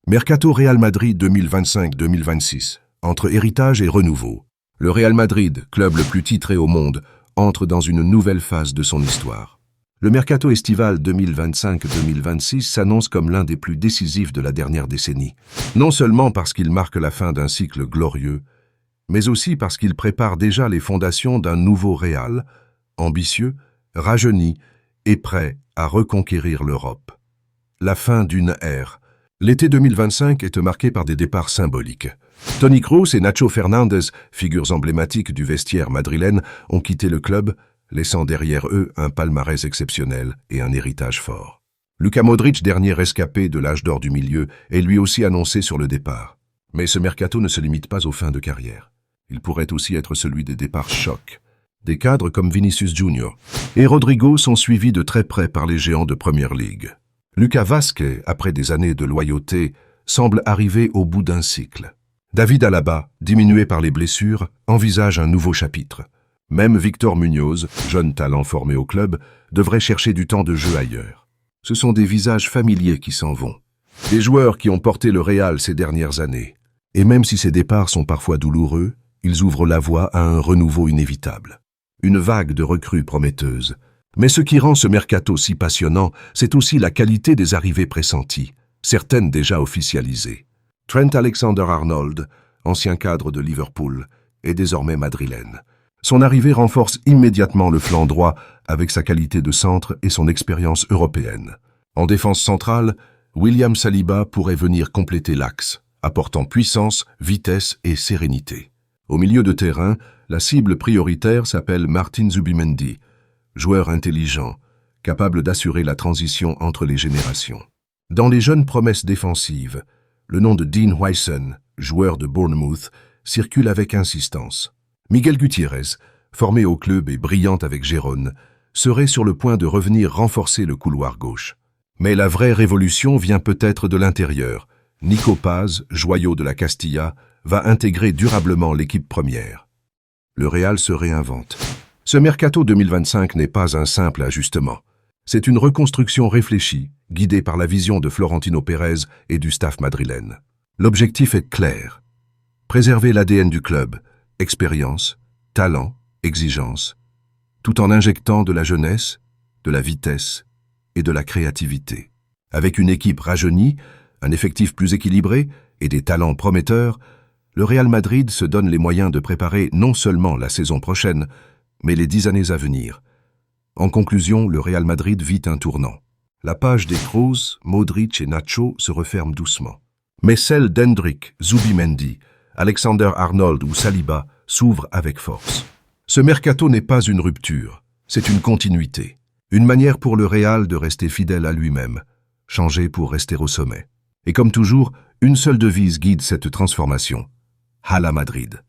Mercato Real Madrid 2025-2026. Entre héritage et renouveau. Le Real Madrid, club le plus titré au monde, entre dans une nouvelle phase de son histoire. Le mercato estival 2025-2026 s'annonce comme l'un des plus décisifs de la dernière décennie. Non seulement parce qu'il marque la fin d'un cycle glorieux, mais aussi parce qu'il prépare déjà les fondations d'un nouveau Real, ambitieux, rajeuni et prêt à reconquérir l'Europe. La fin d'une ère. L'été 2025 est marqué par des départs symboliques. Toni Kroos et Nacho Fernandez, figures emblématiques du vestiaire madrilène, ont quitté le club, laissant derrière eux un palmarès exceptionnel et un héritage fort. Luka Modric, dernier rescapé de l'âge d'or du milieu, est lui aussi annoncé sur le départ. Mais ce mercato ne se limite pas aux fins de carrière. Il pourrait aussi être celui des départs chocs. Des cadres comme Vinicius Junior et Rodrigo sont suivis de très près par les géants de Premier League. Lucas Vázquez, après des années de loyauté, semble arriver au bout d'un cycle. David Alaba, diminué par les blessures, envisage un nouveau chapitre. Même Victor Muñoz, jeune talent formé au club, devrait chercher du temps de jeu ailleurs. Ce sont des visages familiers qui s'en vont. Des joueurs qui ont porté le Real ces dernières années. Et même si ces départs sont parfois douloureux, ils ouvrent la voie à un renouveau inévitable. Une vague de recrues prometteuses. Mais ce qui rend ce mercato si passionnant, c'est aussi la qualité des arrivées pressenties, certaines déjà officialisées. Trent Alexander-Arnold, ancien cadre de Liverpool, est désormais madrilène. Son arrivée renforce immédiatement le flanc droit avec sa qualité de centre et son expérience européenne. En défense centrale, William Saliba pourrait venir compléter l'axe, apportant puissance, vitesse et sérénité. Au milieu de terrain, la cible prioritaire s'appelle Martin Zubimendi, joueur intelligent, capable d'assurer la transition entre les générations. Dans les jeunes promesses défensives, le nom de Dean Huijsen, joueur de Bournemouth, circule avec insistance. Miguel Gutiérrez, formé au club et brillant avec Gérone, serait sur le point de revenir renforcer le couloir gauche. Mais la vraie révolution vient peut-être de l'intérieur. Nico Paz, joyau de la Castilla, va intégrer durablement l'équipe première. Le Real se réinvente. Ce mercato 2025 n'est pas un simple ajustement. C'est une reconstruction réfléchie, guidée par la vision de Florentino Pérez et du staff madrilène. L'objectif est clair. Préserver l'ADN du club, expérience, talent, exigence, tout en injectant de la jeunesse, de la vitesse et de la créativité. Avec une équipe rajeunie, un effectif plus équilibré et des talents prometteurs, le Real Madrid se donne les moyens de préparer non seulement la saison prochaine, mais les 10 années à venir. En conclusion, le Real Madrid vit un tournant. La page des Kroos, Modric et Nacho se referme doucement. Mais celle d'Endrick, Zubimendi, Alexander-Arnold ou Saliba s'ouvre avec force. Ce mercato n'est pas une rupture, c'est une continuité. Une manière pour le Real de rester fidèle à lui-même, changer pour rester au sommet. Et comme toujours, une seule devise guide cette transformation. Hala Madrid.